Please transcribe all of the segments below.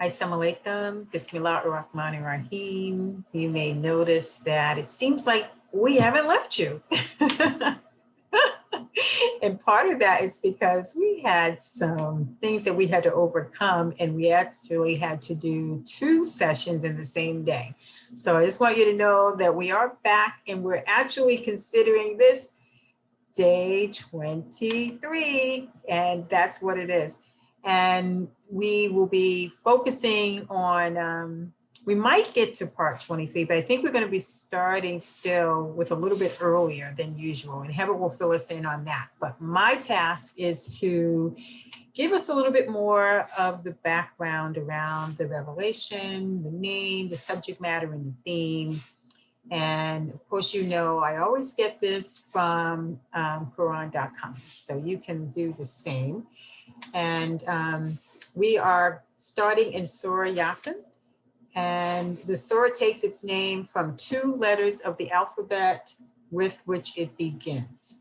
Assalamu alaikum, Bismillah ar-Rahman ar-Rahim. You may notice that it seems like we haven't left you. And part of that is because we had some things that we had to overcome, and we actually had to do 2 sessions in the same day. So I just want you to know that we are back, and we're actually considering this day 23, and that's what it is. And we will be focusing on, we might get to part 23, but I think we're going to be starting still with a little bit earlier than usual, and Heba will fill us in on that. But my task is to give us a little bit more of the background around the revelation, the name, the subject matter, and the theme. And of course, you know, I always get this from Quran.com, so you can do the same. And we are starting in Surah Yasin, and the surah takes its name from 2 letters of the alphabet with which it begins.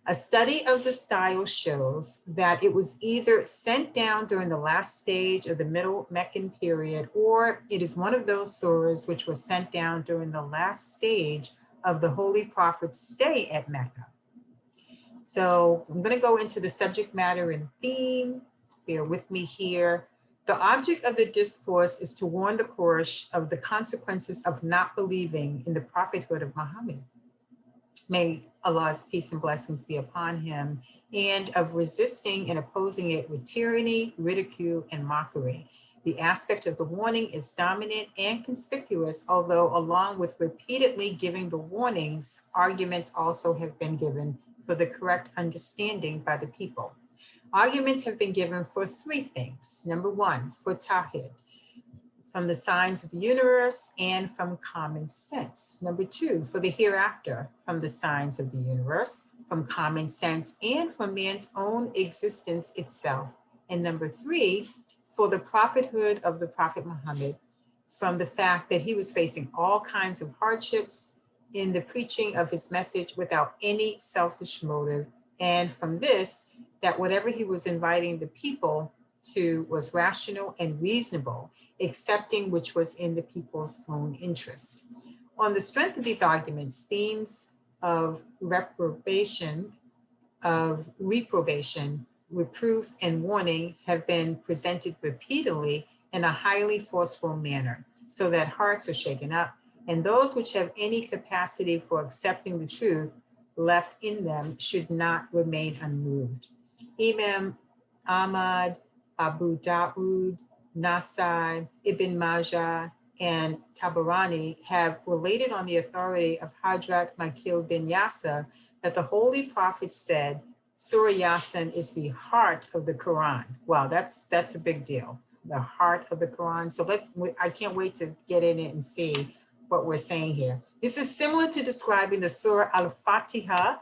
A study of the style shows that it was either sent down during the last stage of the Middle Meccan period, or it is one of those surahs which was sent down during the last stage of the Holy Prophet's stay at Mecca. So I'm going to go into the subject matter and theme. Bear with me here. The object of the discourse is to warn the Quraysh of the consequences of not believing in the prophethood of Muhammad. May Allah's peace and blessings be upon him, and of resisting and opposing it with tyranny, ridicule, and mockery. The aspect of the warning is dominant and conspicuous, although along with repeatedly giving the warnings, arguments also have been given for the correct understanding by the people. Arguments have been given for 3 things. Number 1, for Tawhid, from the signs of the universe and from common sense. Number 2, for the hereafter, from the signs of the universe, from common sense, and from man's own existence itself. And number 3, for the prophethood of the Prophet Muhammad, from the fact that he was facing all kinds of hardships in the preaching of his message without any selfish motive. And from this, that whatever he was inviting the people to was rational and reasonable, accepting which was in the people's own interest. On the strength of these arguments, themes of reprobation, reproof, and warning have been presented repeatedly in a highly forceful manner, so that hearts are shaken up, and those which have any capacity for accepting the truth left in them should not remain unmoved. Imam Ahmad, Abu Dawood, Nasai, Ibn Majah, and Tabarani have related on the authority of Hadrat Makil bin Yasser that the Holy Prophet said, Surah Yasin is the heart of the Quran. Wow, that's a big deal. The heart of the Quran. So I can't wait to get in it and see what we're saying here. This is similar to describing the Surah Al-Fatiha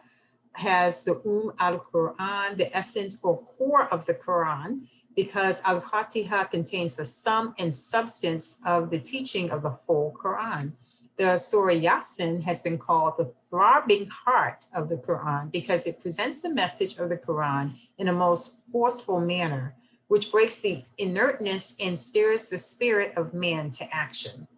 has the al-Quran, the essence or core of the Quran, because Al-Fatiha contains the sum and substance of the teaching of the whole Quran. The Surah Yasin has been called the throbbing heart of the Quran because it presents the message of the Quran in a most forceful manner, which breaks the inertness and stirs the spirit of man to action.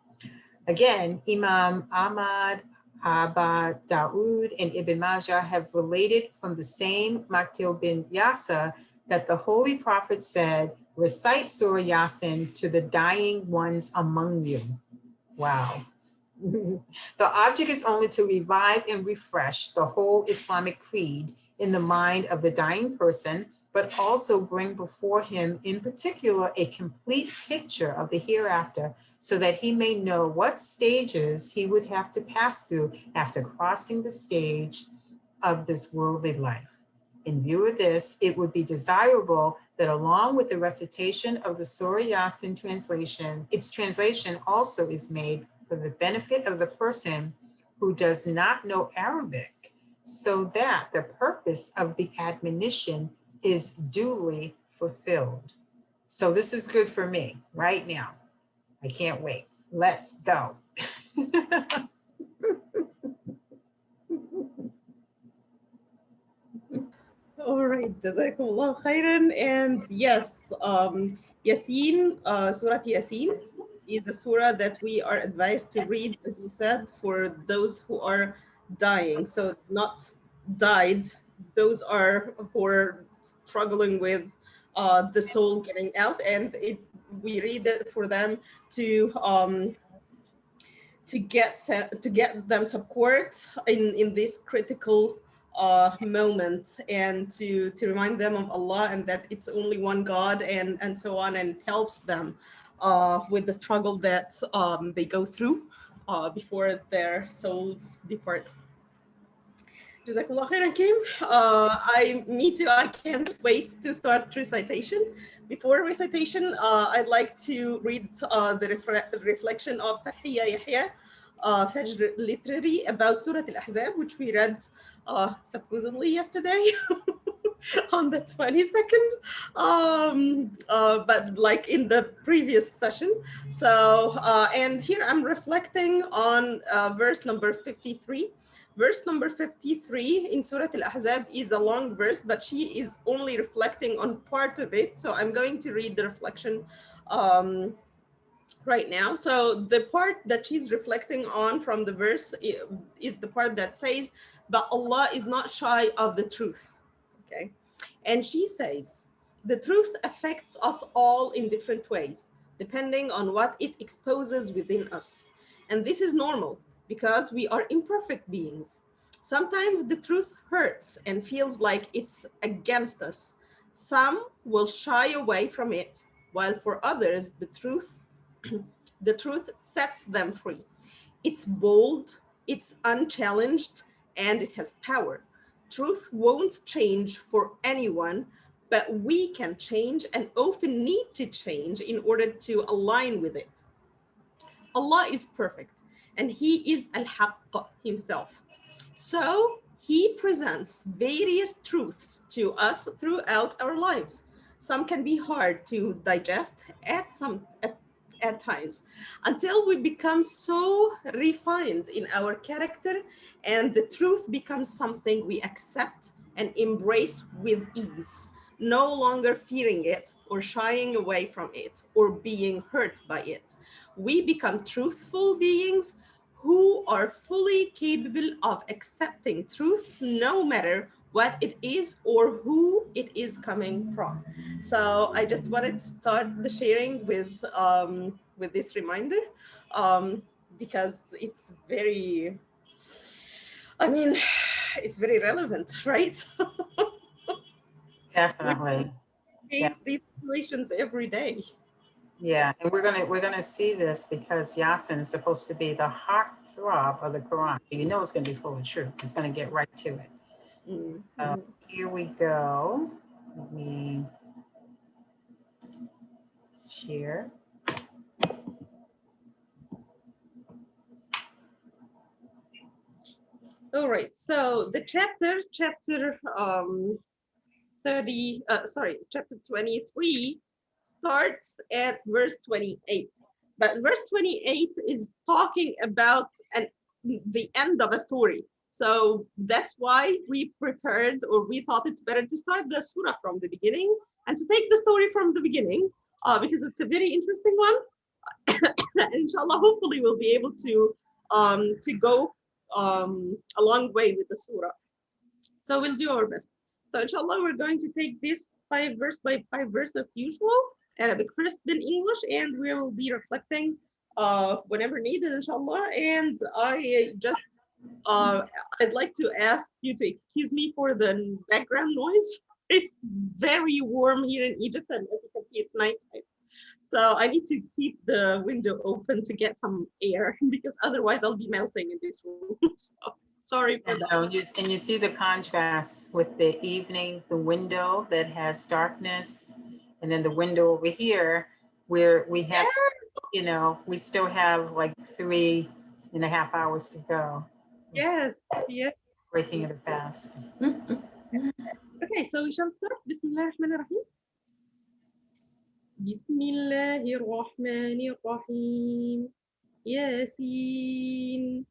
Again, Imam Ahmad, Abu Dawood, and Ibn Majah have related from the same Makil bin Yasser that the Holy Prophet said, recite Surah Yasin to the dying ones among you. Wow. The object is only to revive and refresh the whole Islamic creed in the mind of the dying person, but also bring before him in particular a complete picture of the hereafter so that he may know what stages he would have to pass through after crossing the stage of this worldly life. In view of this, it would be desirable that along with the recitation of the Surah Yasin translation, its translation also is made for the benefit of the person who does not know Arabic, so that the purpose of the admonition is duly fulfilled. So this is good for me right now. I can't wait. Let's go. All right. right, Jazakumullah khairan. And yes, Yasin, Surah Yasin is a surah that we are advised to read, as you said, for those who are dying. So not died, those are who are struggling with the soul getting out, and we read it for them to get them support in this critical moment, and to remind them of Allah and that it's only one God, and so on, and helps them with the struggle that they go through before their souls depart. Jazakallah khairan, Kim. Me too. I can't wait to start recitation. Before recitation, I'd like to read the reflection of Farhiya Yahya, Fajr Literary, about Surah Al-Ahzab, which we read supposedly yesterday on the 22nd, but like in the previous session. So, and here I'm reflecting on verse number 53. Verse number 53 in Surah Al-Ahzab is a long verse, but she is only reflecting on part of it. So I'm going to read the reflection right now. So the part that she's reflecting on from the verse is the part that says, but Allah is not shy of the truth. Okay. And she says, the truth affects us all in different ways, depending on what it exposes within us. And this is normal because we are imperfect beings. Sometimes the truth hurts and feels like it's against us. Some will shy away from it, while for others, the truth sets them free. It's bold, it's unchallenged, and it has power. Truth won't change for anyone, but we can change and often need to change in order to align with it. Allah is perfect, and He is Al-Haqq Himself. So He presents various truths to us throughout our lives. Some can be hard to digest at times, until we become so refined in our character, and the truth becomes something we accept and embrace with ease, no longer fearing it or shying away from it or being hurt by it. We become truthful beings who are fully capable of accepting truths no matter what it is or who it is coming from. So I just wanted to start the sharing with this reminder, um, because it's very, I mean, it's very relevant, right? We Definitely. Yeah. face these situations every day. Yeah. Yes. And we're gonna see this because Yasin is supposed to be the heart throb of the Quran. You know it's gonna be full of truth. It's gonna get right to it. Mhm. Here we go. Let me share. All right. So the chapter 23 starts at verse 28. But verse 28 is talking about the end of a story. So that's why we prepared, or we thought it's better to start the surah from the beginning and to take the story from the beginning, because it's a very interesting one. And inshallah, hopefully we'll be able to go a long way with the surah. So we'll do our best. So inshallah, we're going to take this 5 verse by 5 verse as usual, Arabic first, then English, and we will be reflecting whenever needed, inshallah. And uh, I'd like to ask you to excuse me for the background noise. It's very warm here in Egypt, and as you can see, it's nighttime. So I need to keep the window open to get some air because otherwise I'll be melting in this room. So sorry for And, that. and you see the contrast with the evening, the window that has darkness, and then the window over here where we have, we still have like 3.5 hours to go. Yes, yes. Breaking it fast. Okay, so we shall start. Bismillah ar-Rahman ar-Rahim. Bismillah ar-Rahman ar-Rahim. Yasin.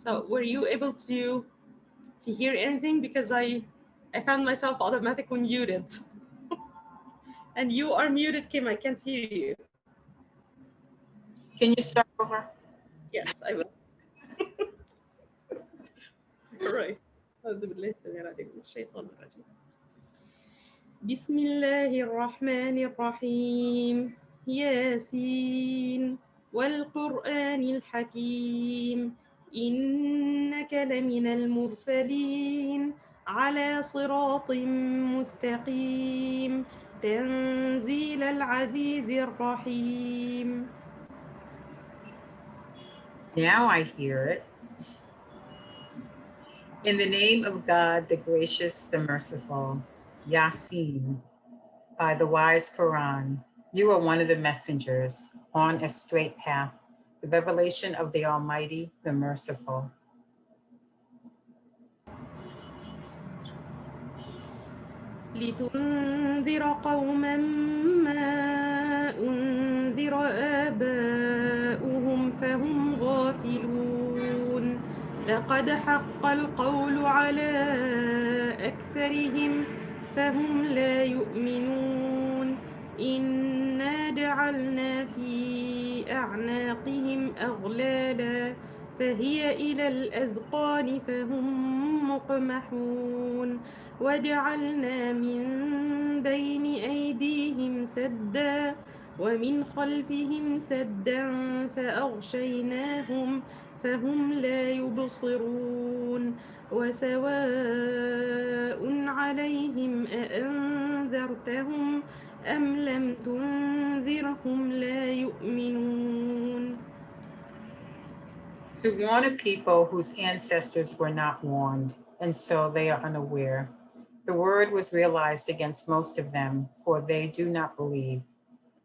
So were you able to hear anything? Because I found myself automatically muted. And you are muted, Kim. I can't hear you. Can you start over? Yes, I will. All right. أعوذ بالله السميع العليم من الشيطان الرجيم. بسم الله الرحمن الرحيم. ياسين والقرآن الحكيم إنك لمن المرسلين على صراط مستقيم تنزيل العزيز الرحيم. Now I hear it. In the name of God, the gracious, the merciful, Yasin, by the wise Quran, you are one of the messengers on a straight path, the revelation of the Almighty, the merciful. لتنذر قوما ما أنذر آباؤهم فهم غافلون لقد حق القول على أكثرهم فهم لا يؤمنون إنا جعلنا في أعناقهم أغلالا فهي إلى الأذقان فهم مقمحون وجعلنا من بين أيديهم سدا ومن خلفهم سدا فأغشيناهم فهم لا يبصرون وسواء عليهم أأنذرتهم أم لم تنذرهم لا يؤمنون. To warn a people whose ancestors were not warned, and so they are unaware. The word was realized against most of them, for they do not believe.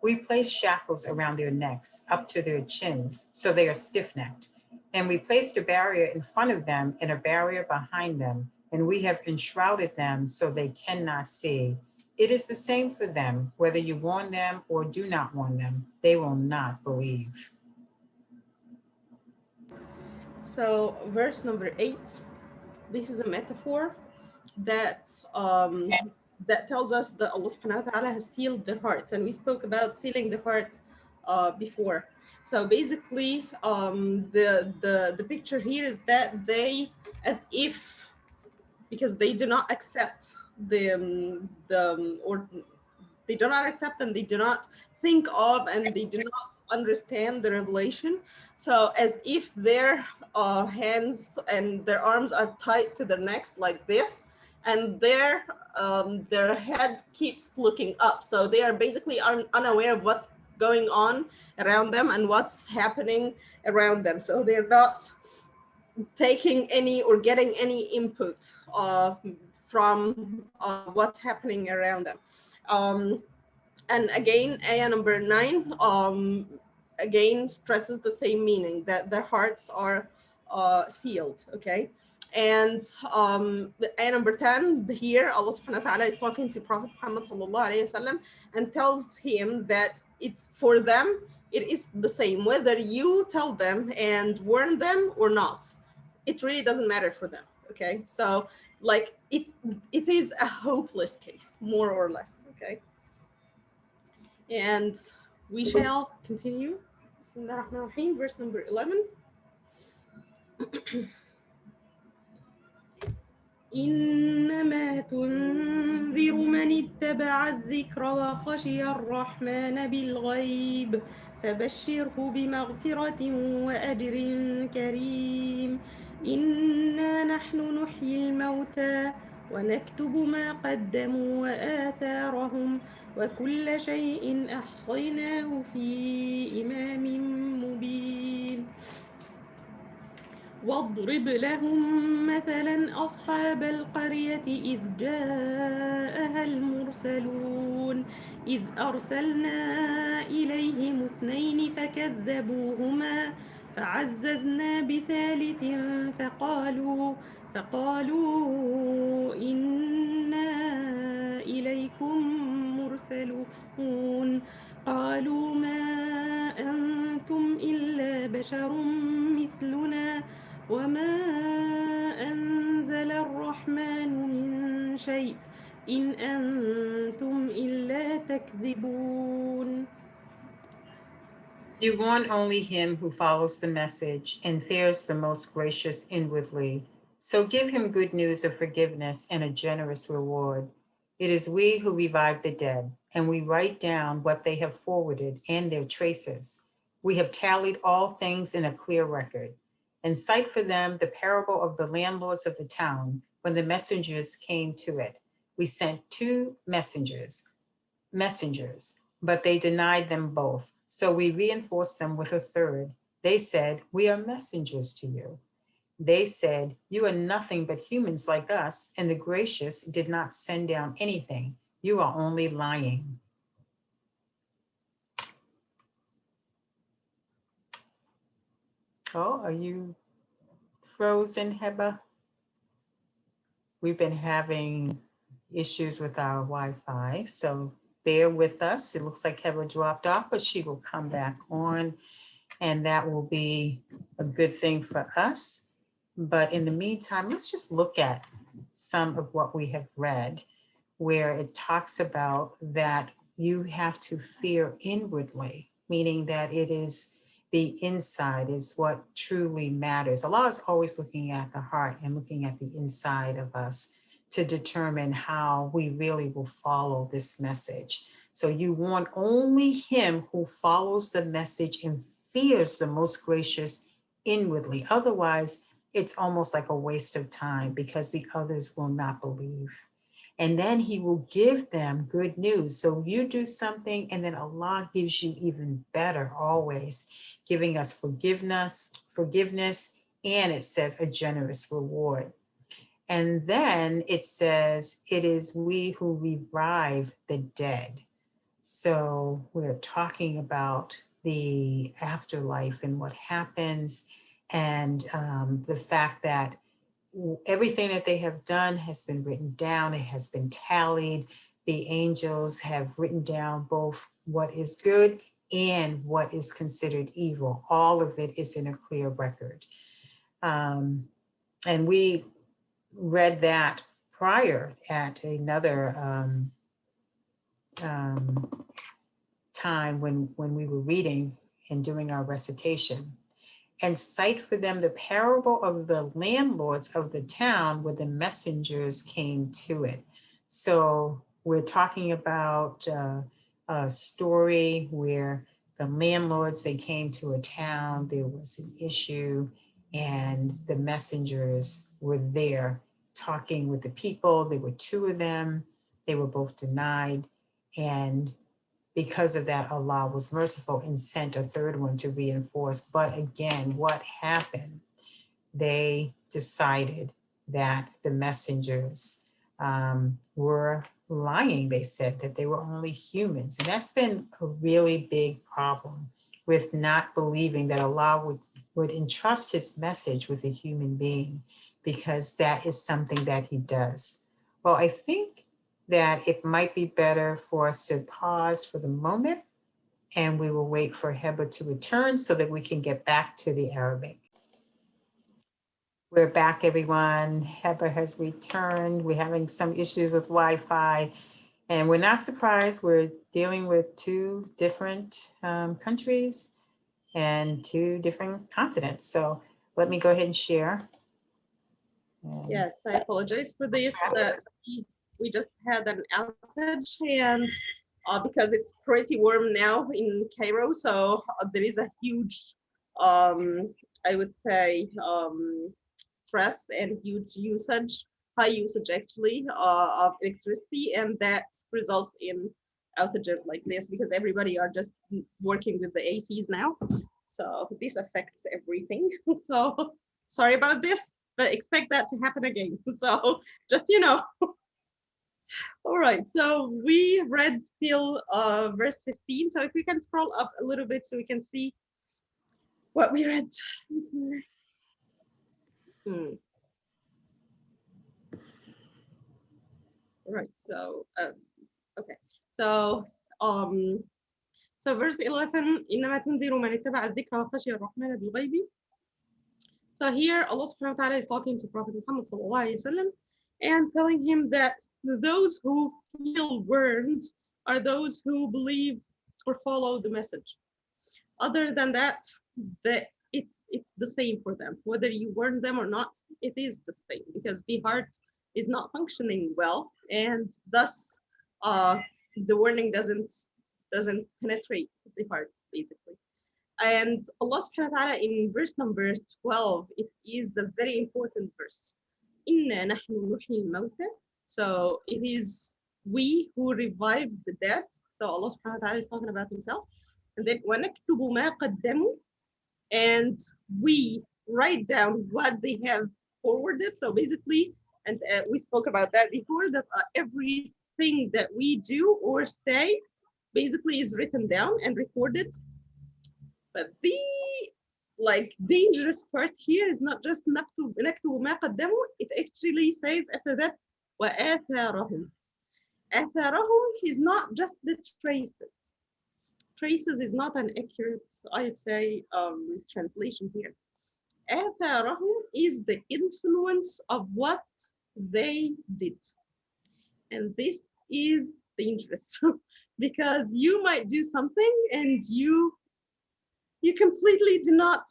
We place shackles around their necks up to their chins, so they are stiff-necked. And we placed a barrier in front of them and a barrier behind them, and we have enshrouded them so they cannot see. It is the same for them, whether you warn them or do not warn them, they will not believe. So, verse number 8, this is a metaphor that that tells us that Allah subhanahu wa ta'ala has sealed their hearts, and we spoke about sealing the heart before. So basically, the picture here is that they, as if, because they do not accept or they do not accept and they do not think of and they do not understand the revelation. So as if their hands and their arms are tied to their necks like this, and their head keeps looking up. So they are basically unaware of what's going on around them and what's happening around them. So they're not taking any or getting any input from what's happening around them. And again, ayah number 9 again stresses the same meaning, that their hearts are sealed. Okay. And the ayah number 10 here, Allah subhanahu wa ta'ala is talking to Prophet Muhammad sallallahu alayhi wasallam and tells him that it's for them, it is the same whether you tell them and warn them or not. It really doesn't matter for them. Okay. So like it is a hopeless case, more or less. Okay. And we shall continue. Bismillah ar-Rahman ar-Rahim, verse number 11. إنما تنذر من اتبع الذكر وخشي الرحمن بالغيب فبشره بمغفرة وأجر كريم إنا نحن نحيي الموتى ونكتب ما قدموا وآثارهم وكل شيء أحصيناه في إمام مبين واضرب لهم مثلا أصحاب القرية إذ جاءها المرسلون إذ أرسلنا إليهم اثنين فكذبوهما فعززنا بثالث فقالوا إنا إليكم مرسلون قالوا ما أنتم إلا بشر مثلنا وما أنزل الرحمن من شيء إن أنتم إلا تكذبون. You warn only him who follows the message and fears the most gracious inwardly. So give him good news of forgiveness and a generous reward. It is we who revive the dead, and we write down what they have forwarded and their traces. We have tallied all things in a clear record, and cite for them the parable of the landlords of the town when the messengers came to it. We sent two messengers, but they denied them both. So we reinforced them with a third. They said, "We are messengers to you." They said, "You are nothing but humans like us, and the gracious did not send down anything. You are only lying." Oh, are you frozen, Heba? We've been having issues with our Wi-Fi, so bear with us. It looks like Heba dropped off, but she will come back on, and that will be a good thing for us. But in the meantime, let's just look at some of what we have read, where it talks about that you have to fear inwardly, meaning that it is the inside is what truly matters. Allah is always looking at the heart and looking at the inside of us to determine how we really will follow this message. So you want only him who follows the message and fears the most gracious inwardly. Otherwise, it's almost like a waste of time because the others will not believe. And then he will give them good news. So you do something and then Allah gives you even better always, giving us forgiveness, and it says a generous reward. And then it says, it is we who revive the dead. So we're talking about the afterlife and what happens, and the fact that everything that they have done has been written down, it has been tallied. The angels have written down both what is good and what is considered evil. All of it is in a clear record. And we read that prior at another time when we were reading and doing our recitation, and cite for them the parable of the landlords of the town where the messengers came to it. So we're talking about a story where the landlords, they came to a town, there was an issue, and the messengers were there talking with the people. There were two of them, they were both denied, and because of that, Allah was merciful and sent a third one to reinforce. But again, what happened? They decided that the messengers were lying. They said that they were only humans. And that's been a really big problem with not believing that Allah would entrust his message with a human being, because that is something that he does. Well, I think that it might be better for us to pause for the moment, and we will wait for Heba to return so that we can get back to the Arabic. We're back, everyone. Heba has returned. We're having some issues with Wi-Fi, and we're not surprised. We're dealing with two different countries and two different continents. So let me go ahead and share. Yes, I apologize for this, but we just had an outage, and because it's pretty warm now in Cairo, so there is a huge, I would say, stress and huge usage, high usage actually, of electricity, and that results in outages like this because everybody are just working with the ACs now. So this affects everything. So sorry about this, but expect that to happen again. So just, all right. So we read still verse 15. So if we can scroll up a little bit so we can see what we read. Right. So okay. So so verse 11 إنما تنذر من اتبع الذكر وخشي الرحمن بالغيب. So here Allah subhanahu wa ta'ala is talking to Prophet Muhammad sallallahu alaihi wasallam and telling him that those who feel warned are those who believe or follow the message. Other than that, it's the same for them. Whether you warn them or not, it is the same because the heart is not functioning well, and thus the warning doesn't penetrate the heart basically. And Allah subhanahu wa ta'ala in verse number 12, it is a very important verse. Inna nahnu nuhyi al-mawta. So it is we who revive the dead. So Allah subhanahu wa ta'ala is talking about himself. And then وَنَكْتُبُ مَا قَدَّمُوا, and we write down what they have forwarded. So basically, and we spoke about that before, that everything that we do or say basically is written down and recorded. But the dangerous part here is not just نكتب ما قدموا. It actually says after that وآثارهم. آثارهم is not just the traces. Traces is not an accurate, I'd say, translation here. آثارهم is the influence of what they did. And this is dangerous because you might do something and you completely do not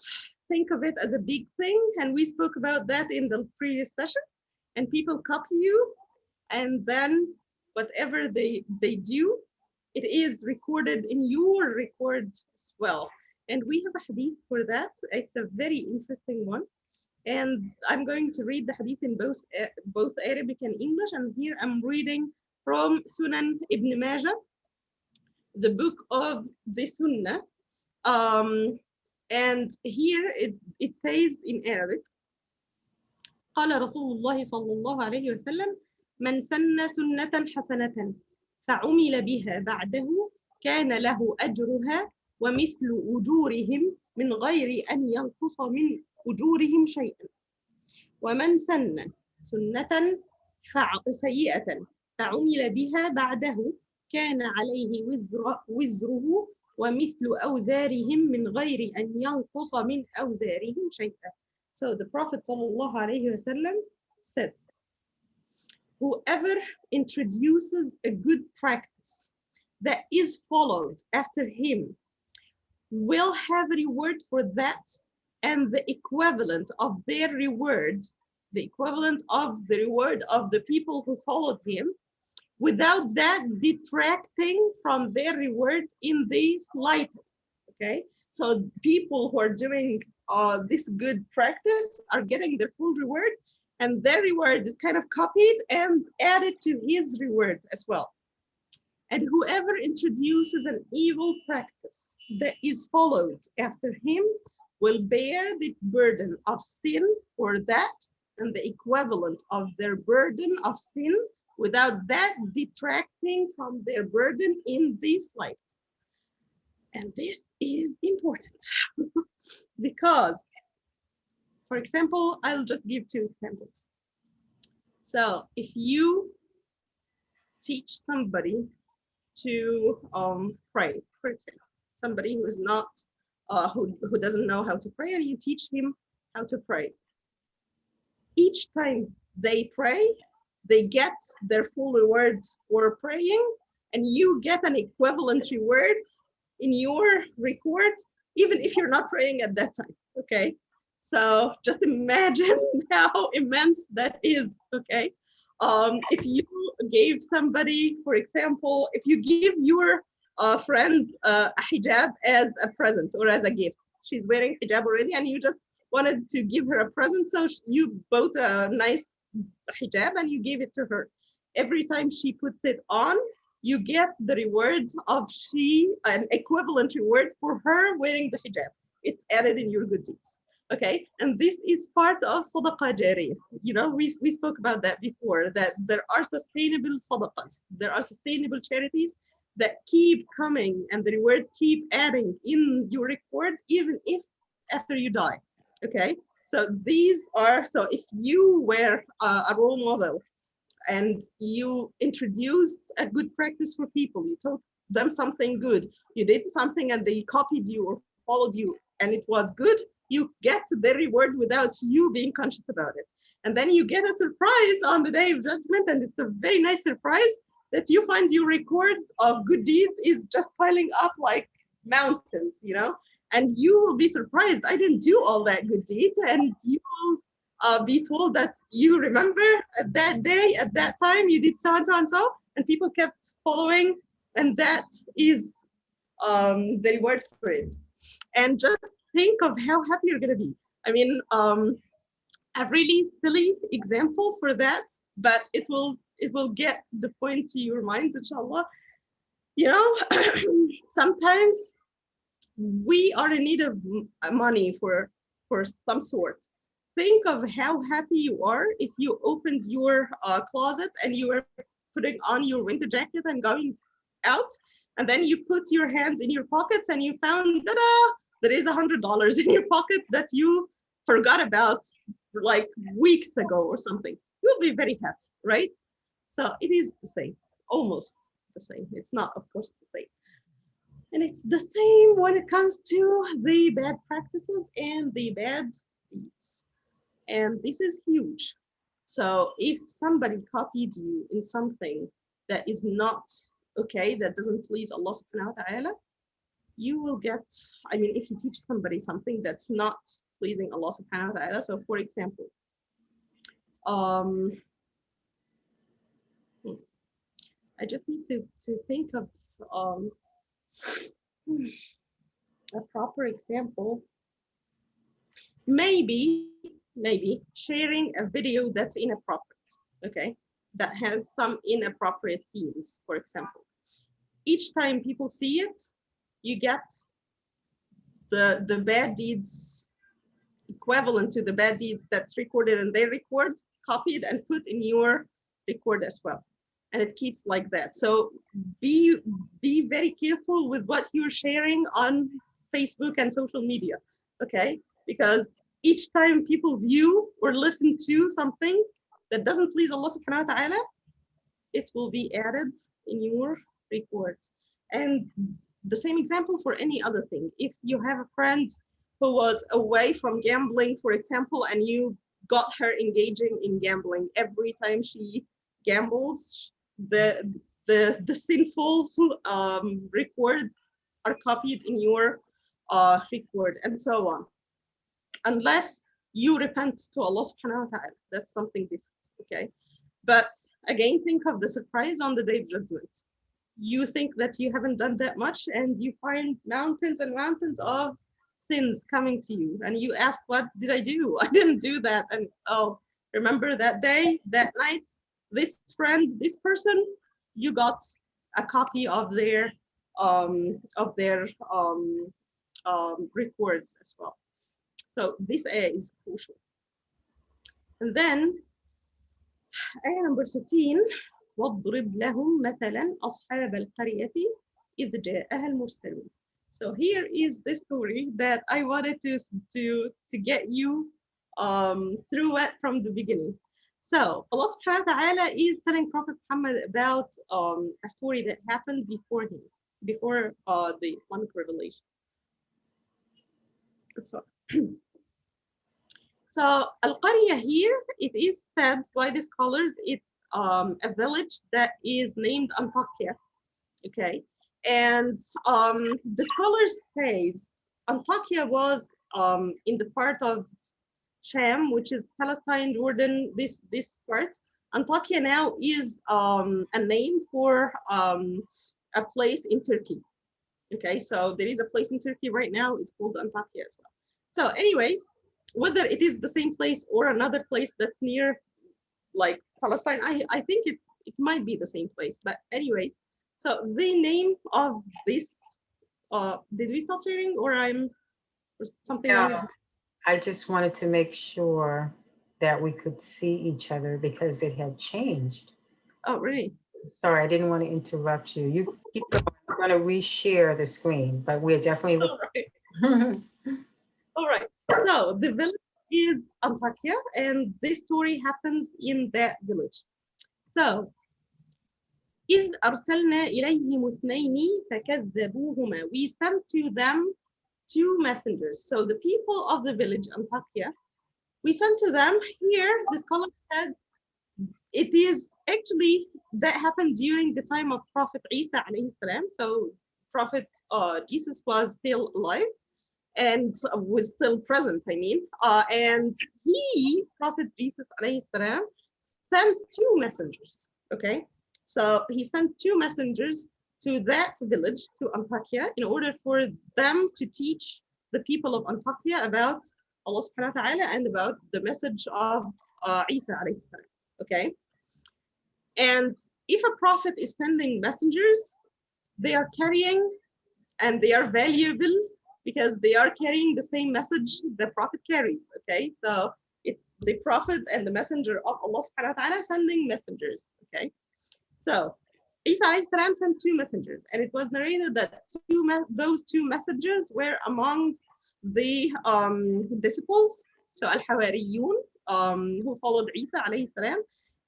think of it as a big thing. And we spoke about that in the previous session. And people copy you, and then whatever they do, it is recorded in your record as well. And we have a hadith for that. It's a very interesting one. And I'm going to read the hadith in both Arabic and English. And here I'm reading from Sunan Ibn Majah, the book of the Sunnah. And here it says in Arabic, قال رسول الله صلى الله عليه وسلم من سن سنة حسنة فعمل بها بعده كان له أجرها ومثل أجورهم من غير أن ينقص من أجورهم شيئا ومن سن سنة سيئة فعمل بها بعده كان عليه وزره ومثل أوزارهم من غير أن ينقص من أوزارهم شيئا. So the Prophet sallallahu alaihi wasallam said, whoever introduces a good practice that is followed after him will have a reward for that, and the equivalent of their reward, the equivalent of the reward of the people who followed him, without that detracting from their reward in the slightest. Okay, so people who are doing this good practice are getting their full reward, and their reward is kind of copied and added to his reward as well. And whoever introduces an evil practice that is followed after him will bear the burden of sin for that, and the equivalent of their burden of sin, without that detracting from their burden in these lives. And this is important because, for example, I'll just give two examples. So if you teach somebody to pray, for example, somebody who is not, who doesn't know how to pray, and you teach him how to pray. Each time they pray, they get their full reward for praying, and you get an equivalent reward in your record, even if you're not praying at that time, okay? So just imagine how immense that is, okay? If you gave somebody, for example, if you give your friend a hijab as a present or as a gift, she's wearing hijab already, and you just wanted to give her a present, so you bought a nice hijab and you gave it to her. Every time she puts it on, you get the reward of an equivalent reward for her wearing the hijab. It's added in your good deeds. Okay, and this is part of sadaqah jariyah. You know, we spoke about that before, that there are sustainable sadaqahs, there are sustainable charities that keep coming, and the reward keep adding in your record even if after you die. Okay, so these are, so if you were a role model and you introduced a good practice for people, you told them something good, you did something and they copied you or followed you and it was good, you get the reward without you being conscious about it. And then you get a surprise on the day of judgment, and it's a very nice surprise that you find your record of good deeds is just piling up like mountains, you know? And you will be surprised, I didn't do all that good deed. And you will be told that you remember at that day, at that time, you did so and so and so, and people kept following, and that is the reward for it. And just think of how happy you're going to be. I mean, a really silly example for that, but it will get the point to your minds, inshallah. You know, sometimes we are in need of money for some sort. Think of how happy you are if you opened your closet and you were putting on your winter jacket and going out, and then you put your hands in your pockets and you found, ta-da, there is $100 in your pocket that you forgot about like weeks ago or something. You'll be very happy, right? So it is the same, almost the same. It's not, of course, the same. And it's the same when it comes to the bad practices and the bad deeds. And this is huge. So if somebody copied you in something that is not okay, that doesn't please Allah subhanahu wa ta'ala, you will get, I mean, if you teach somebody something that's not pleasing Allah subhanahu wa ta'ala. So for example, I just need to think of a proper example. Maybe sharing a video that's inappropriate, okay, that has some inappropriate scenes, for example. Each time people see it, you get the bad deeds equivalent to the bad deeds that's recorded and they record, copied and put in your record as well. And it keeps like that. So be very careful with what you're sharing on Facebook and social media, okay? Because each time people view or listen to something that doesn't please Allah subhanahu wa ta'ala, it will be added in your record. And the same example for any other thing. If you have a friend who was away from gambling, for example, and you got her engaging in gambling, every time she gambles, the sinful records are copied in your record, and so on. Unless you repent to Allah subhanahu wa ta'ala, that's something different, okay? But again, think of the surprise on the day of judgment. You think that you haven't done that much, and you find mountains and mountains of sins coming to you, and you ask, what did I do? I didn't do that. And oh, remember that day, that night, this friend, this person, you got a copy of their records as well. So this ayah is crucial. And then ayah number 13, واضرب لهم مثلا أصحاب القرية إذ جاءها المرسلون. So here is the story that I wanted to get you through it from the beginning. So Allah subhanahu wa ta'ala is telling Prophet Muhammad about a story that happened before him, before the Islamic revelation. So Al-Qarya here, it is said by the scholars, it's a village that is named Antakya, okay? And the scholars says Antakya was in the part of Sham, which is Palestine, Jordan, this part. Antakya now is a name for a place in Turkey. Okay, so there is a place in Turkey right now, it's called Antakya as well. So anyways, whether it is the same place or another place that's near like Palestine, I think it might be the same place, but anyways, so the name of this, did we stop sharing or something else? I just wanted to make sure that we could see each other because it had changed. Oh, really? Sorry, I didn't want to interrupt you. You keep going. I'm going to reshare the screen, but we're definitely. All right. All right. So the village is Antakya, and this story happens in that village. So, إذ أرسلنا إليهم اثنين فكذبوهما. We sent to them two messengers. So the people of the village, Antakya, we sent to them here, the scholar said, it is actually that happened during the time of Prophet Isa alayhi salam. So Prophet Jesus was still alive and was still present, I mean. And Prophet Jesus alayhi salam, sent two messengers, okay? So he sent two messengers to that village, to Antakya, in order for them to teach the people of Antakya about Allah subhanahu wa ta'ala and about the message of Isa alayhi salam, okay? And if a prophet is sending messengers, they are carrying and they are valuable because they are carrying the same message the prophet carries, okay? So it's the prophet and the messenger of Allah subhanahu wa ta'ala sending messengers, okay? So Isa alayhi salam sent two messengers, and it was narrated that those two messengers were amongst the disciples, so al-Hawariyun, who followed Isa alayhi salam,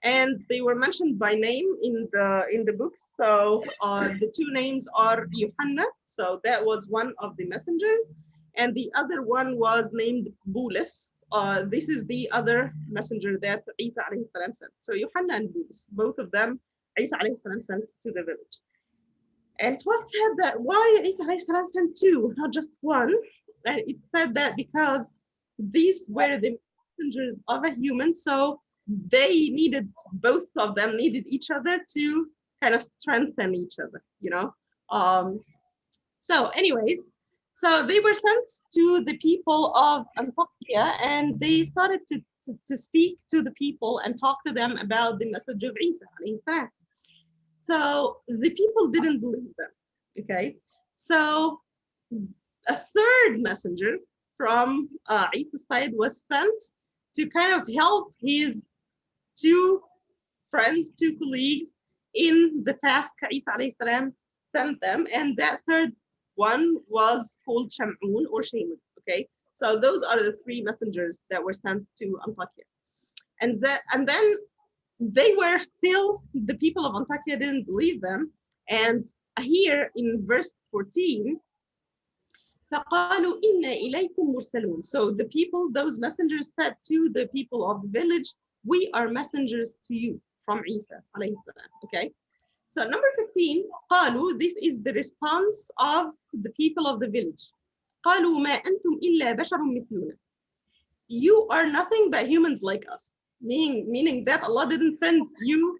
and they were mentioned by name in the books. So the two names are Yohanna, so that was one of the messengers, and the other one was named Bulus. This is the other messenger that Isa alayhi salam sent. So Yohanna and Bulus, both of them, Isa alayhi salam sent to the village. And it was said that why Isa alayhi salam sent two, not just one. And it said that because these were the messengers of a human, so they needed, both of them needed each other to kind of strengthen each other, you know. So anyways, so they were sent to the people of Antakya, and they started to speak to the people and talk to them about the message of Isa alayhi salam. So the people didn't believe them, okay? So a third messenger from Isa's side was sent to kind of help his two friends, two colleagues in the task Isa alayhi salam sent them. And that third one was called Sham'un or Shaymun, okay? So those are the three messengers that were sent to Antakya. And then they were still, the people of Antakya didn't believe them. And here in verse 14, فَقَالُوا إِنَّا إِلَيْكُمْ مُرْسَلُونَ. So the people, those messengers said to the people of the village, we are messengers to you from Isa alayhi salam, okay? So number 15, قالوا, this is the response of the people of the village. قالوا ما أنتم إلا بشر مثلنا. You are nothing but humans like us. Meaning that Allah didn't send you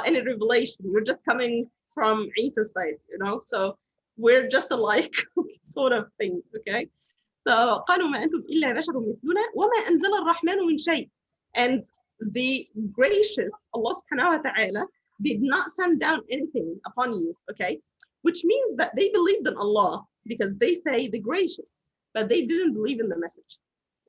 any revelation. You're just coming from Isa's side, you know? So we're just alike, sort of thing, okay? So قالوا ما أنتم إلا بشر مثلنا وما أنزل الرحمن من شيء. And the gracious Allah subhanahu wa ta'ala did not send down anything upon you, okay? Which means that they believed in Allah because they say the gracious, but they didn't believe in the message,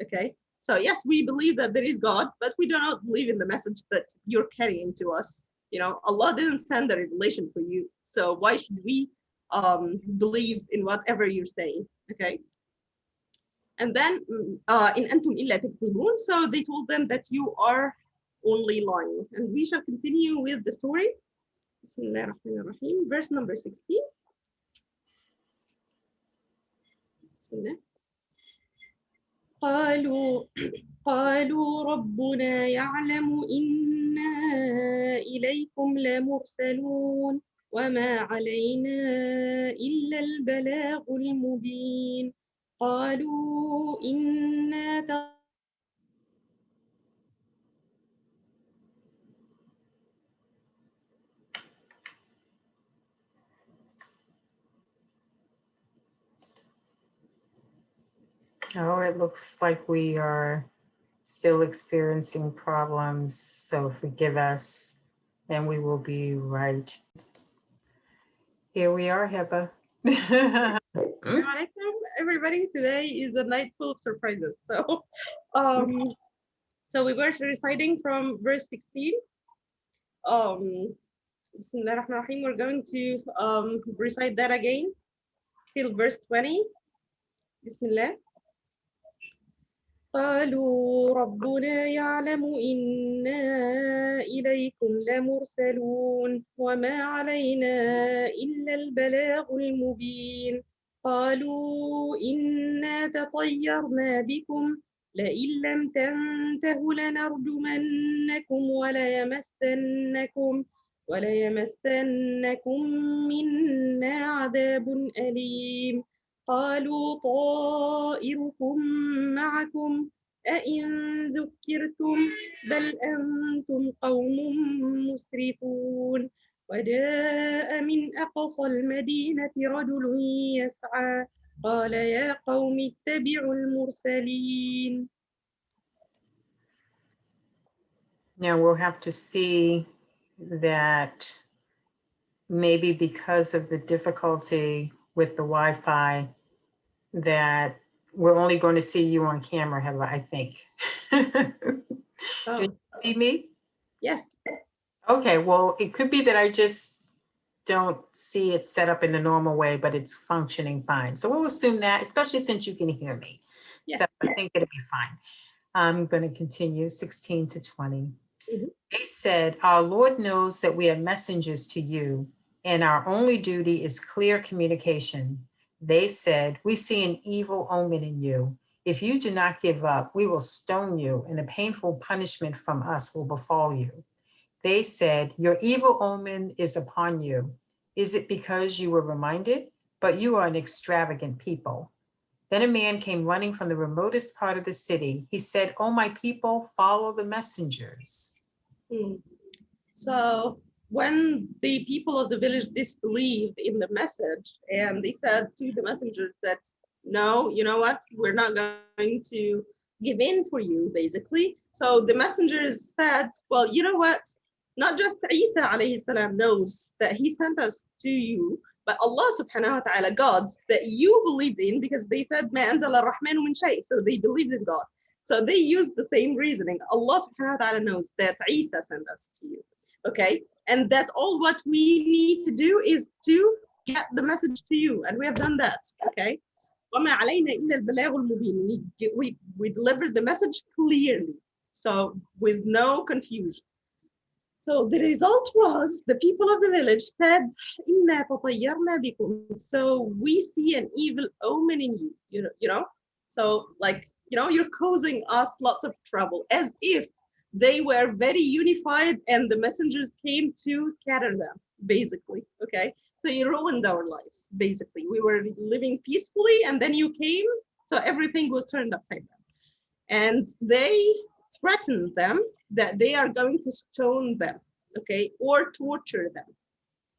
okay? So yes, we believe that there is God, but we do not believe in the message that you're carrying to us. You know, Allah didn't send a revelation for you. So why should we believe in whatever you're saying, okay? And then in antum illa takdhibun, so they told them that you are only lying. And we shall continue with the story. Bismillah ar-Rahman ar-Rahim, verse number 16. Bismillah. قالوا ربنا يعلم إنا إليكم لمرسلون وما علينا إلا البلاغ المبين قالوا إنا Oh, it looks like we are still experiencing problems, so forgive us, and we will be right. Here we are, Heba. Everybody, today is a night full of surprises. So, so we were reciting from verse 16. Bismillah ar-Rahman ar-Rahim. We're going to recite that again till verse 20. Bismillah. قالوا ربنا يعلم إنا إليكم لمرسلون وما علينا إلا البلاغ المبين قالوا إنا تطيرنا بكم لئن لم تنتهوا لنرجمنكم وليمسنكم منا عذاب أليم قالوا طائركم معكم أئن ذكرتم بل أنتم قوم مسرفون وجاء من أقصى المدينة رجل يسعى قال يا قوم اتبعوا المرسلين. Now we'll have to see that maybe because of the difficulty with the Wi-Fi that we're only going to see you on camera, Heba, I think. Do you see me? Yes. Okay, well, it could be that I just don't see it set up in the normal way, but it's functioning fine. So we'll assume that, especially since you can hear me. Yes. So I think it'll be fine. I'm going to continue 16 to 20. Mhm. They said, our Lord knows that we are messengers to you, and our only duty is clear communication. They said, we see an evil omen in you. If you do not give up, we will stone you, and a painful punishment from us will befall you. They said, your evil omen is upon you. Is it because you were reminded? But you are an extravagant people. Then a man came running from the remotest part of the city. He said, oh, my people, follow the messengers. So when the people of the village disbelieved in the message and they said to the messengers that, no, you know what, we're not going to give in for you, basically. So the messengers said, well, you know what, not just Isa alayhi salam knows that he sent us to you, but Allah subhanahu wa ta'ala, God, that you believed in, because they said, ma anzala ar-Rahmanu min shay, so they believed in God. So they used the same reasoning. Allah subhanahu wa ta'ala knows that Isa sent us to you. Okay, and that's all what we need to do is to get the message to you, and we have done that. Okay, we delivered the message clearly, so with no confusion. So the result was the people of the village said, "Inna tatayyarna bikum." So we see an evil omen in you. You know. So like you're causing us lots of trouble, as if they were very unified and the messengers came to scatter them, basically. Okay, so you ruined our lives. Basically, we were living peacefully, and then you came, so everything was turned upside down, and they threatened them that they are going to stone them, okay, or torture them,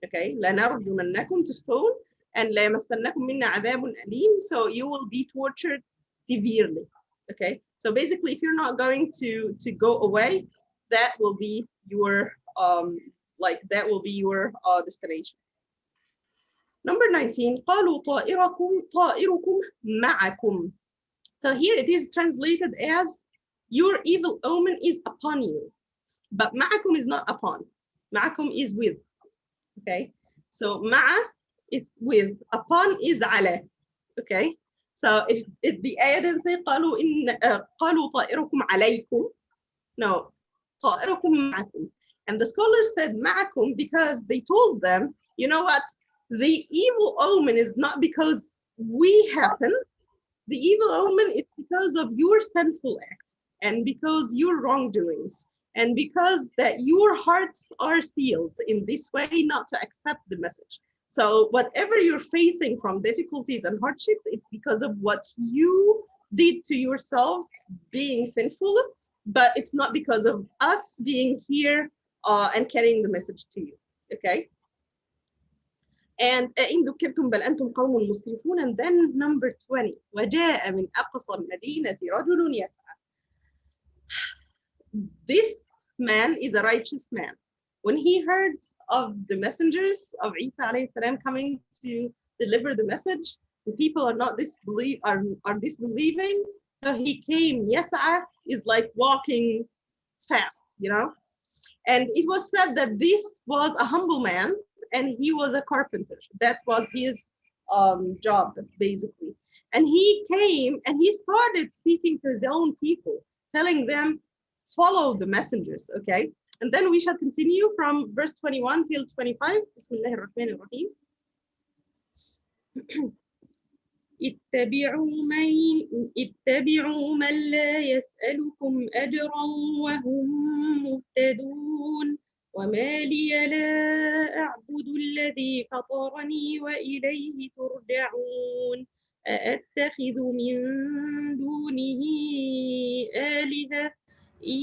okay. لَنَرْجُمَنَّكُمْ, to stone, and لَيَمَسَّنَّكُمْ مِنَّا عَذَابٌ أَلِيمٌ, so you will be tortured severely, okay. So basically, if you're not going to go away, that will be your destination. Number 19, قالوا طائركم معكم. So here it is translated as your evil omen is upon you, but معكم is not upon. معكم is with. Okay, so مع is with, upon is على. Okay, so the ayah didn't say قالوا طائركم عليكم. No, طائركم معكم. And the scholars said معكم because they told them, you know what, the evil omen is not because we happen. The evil omen is because of your sinful acts and because your wrongdoings, and because that your hearts are sealed in this way not to accept the message. So whatever you're facing from difficulties and hardships, it's because of what you did to yourself being sinful, but it's not because of us being here and carrying the message to you. Okay. And إن ذكرتم بل أنتم قوم مسرفون. And then number 20, وجاء من أقصى المدينة رجل يسعى. This man is a righteous man. When he heard of the messengers of Isa alayhi salam coming to deliver the message, the people are not disbelieving. So he came. Yas'a is like walking fast, And it was said that this was a humble man, and he was a carpenter. That was his job, basically. And he came and he started speaking to his own people, telling them, follow the messengers, okay? And then we shall continue from verse 21 till 25. Bismillahir Rahmanir Rahim. اتبعوا من اتبعوا من لا يسألكم أجرا وهم مهتدون وما لي لا أعبد الذي فطرني وإليه ترجعون أأتخذ من دونه آلهة إن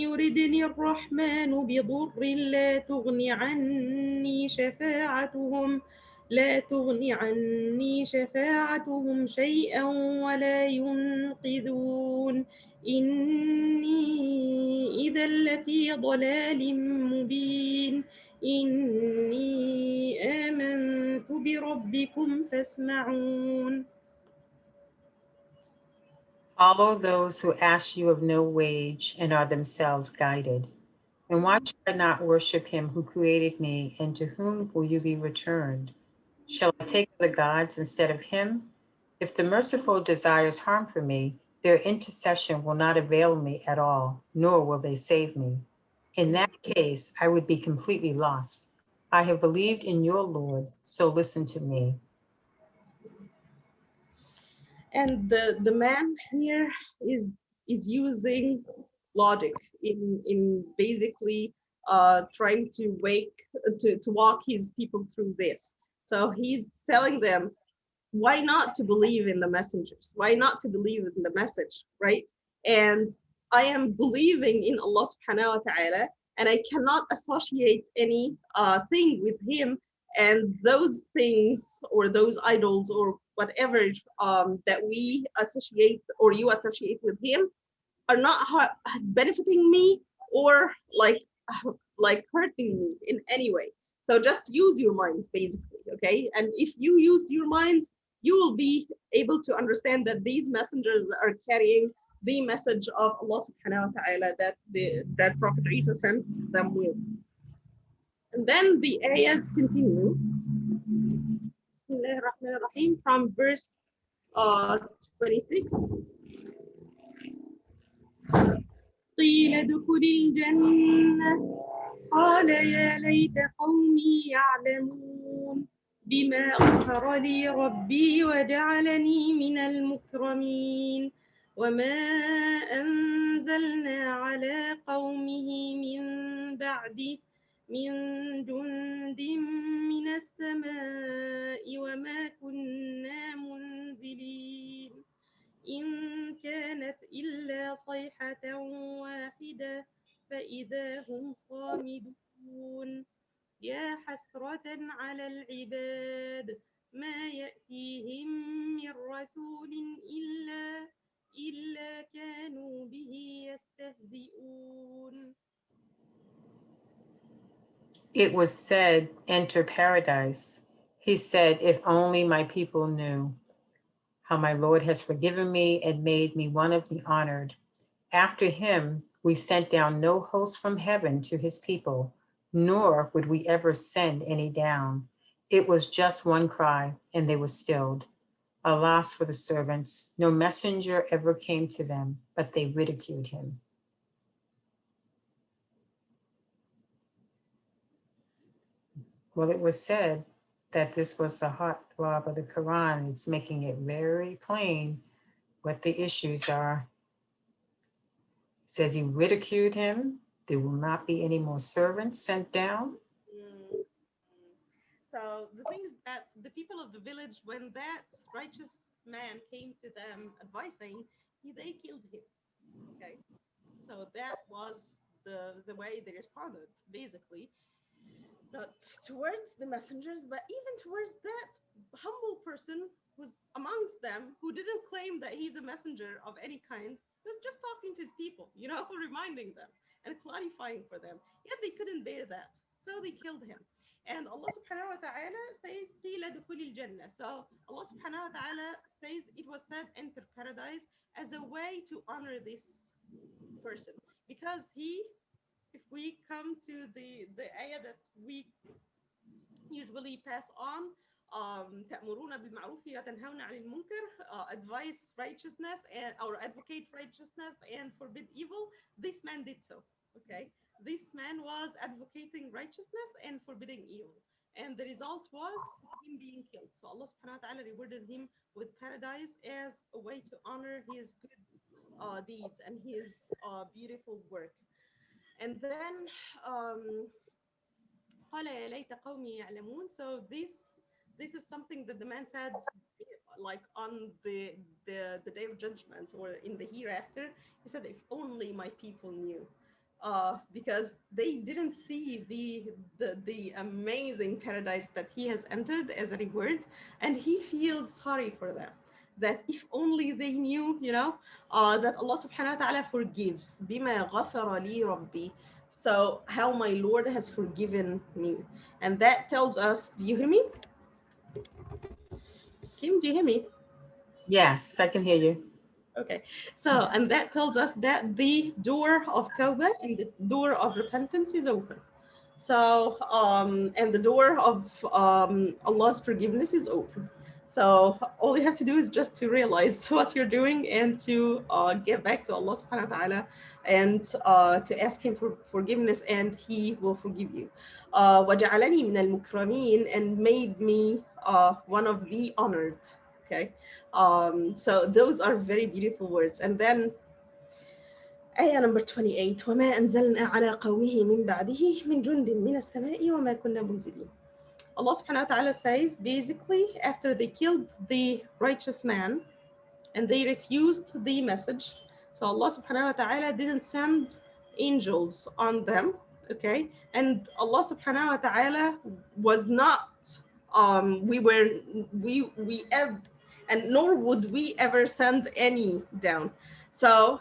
يردني الرحمن بضر لا تغني عني شفاعتهم شيئا ولا ينقذون إني إذا لفي ضلال مبين إني آمنت بربكم فاسمعون. Follow those who ask you of no wage and are themselves guided. And why should I not worship him who created me, and to whom will you be returned? Shall I take other gods instead of him? If the merciful desires harm for me, their intercession will not avail me at all, nor will they save me. In that case, I would be completely lost. I have believed in your Lord, so listen to me. And the man here is using logic in basically trying to walk his people through this. So he's telling them why not to believe in the messengers, why not to believe in the message, right? And I am believing in Allah subhanahu wa ta'ala, and I cannot associate any thing with him, and those things or those idols or whatever that we associate or you associate with him are not benefiting me or like hurting me in any way. So just use your minds basically, okay? And if you used your minds, you will be able to understand that these messengers are carrying the message of Allah subhanahu wa ta'ala that Prophet Isa sent them with. And then the ayahs continue. From verse 26. قيل ادخل الجنة قال يا ليت قومي يعلمون بما غفر لي ربي وجعلني من المكرمين وما أنزلنا على قومه من بعده من جند من السماء وما كنا منزلين إن كانت إلا صيحة واحدة فإذا هم خامدون يا حسرة على العباد ما يأتيهم من رسول إلا كانوا به يستهزئون. It was said, enter paradise. He said, if only my people knew how my Lord has forgiven me and made me one of the honored. After him, we sent down no host from heaven to his people, nor would we ever send any down. It was just one cry, and they were stilled. Alas for the servants, no messenger ever came to them, but they ridiculed him. Well, it was said that this was the hot throb of the Quran. It's making it very plain what the issues are. It says you ridiculed him. There will not be any more servants sent down. Mm. So the thing is that the people of the village, when that righteous man came to them advising, they killed him. Okay, so that was the way they responded, basically, not towards the messengers, but even towards that humble person who's amongst them, who didn't claim that he's a messenger of any kind. He was just talking to his people, reminding them and clarifying for them. Yet they couldn't bear that, so they killed him. And Allah subhanahu wa ta'ala says, قِيلَ دُخُلِ الْجَنَّةِ. So Allah subhanahu wa ta'ala says it was said, enter paradise, as a way to honor this person. Because if we come to the ayah that we usually pass on, تأمرون بالمعروف وتنهون عن المنكر, advise righteousness or advocate righteousness and forbid evil. This man did so. Okay, this man was advocating righteousness and forbidding evil. And the result was him being killed. So Allah subhanahu wa ta'ala rewarded him with paradise as a way to honor his good deeds and his beautiful work. And then um, قال يا ليت قومي يعلمون. So this is something that the man said, like on the day of judgment or in the hereafter. He said, if only my people knew. Because they didn't see the amazing paradise that he has entered as a reward, and he feels sorry for them. That if only they knew, that Allah subhanahu wa ta'ala forgives. بما غفر لي ربي. So how my Lord has forgiven me. And that tells us, do you hear me? Kim, do you hear me? Yes, I can hear you. Okay. So, and that tells us that the door of Tawbah and the door of repentance is open. So, and the door of Allah's forgiveness is open. So, all you have to do is just to realize what you're doing and to get back to Allah subhanahu wa ta'ala and to ask Him for forgiveness, and He will forgive you. وَجَعَلَنِي مِنَ الْمُكْرَمِينَ, and made me one of the honored. Okay. So, those are very beautiful words. And then آية number 28 وما أنزلنا على قومه من بعده من جند من السماء وما كنا منزلين. Allah subhanahu wa ta'ala says, basically, after they killed the righteous man and they refused the message, so Allah subhanahu wa ta'ala didn't send angels on them, okay? And Allah subhanahu wa ta'ala was not, we ever, and nor would we ever send any down. So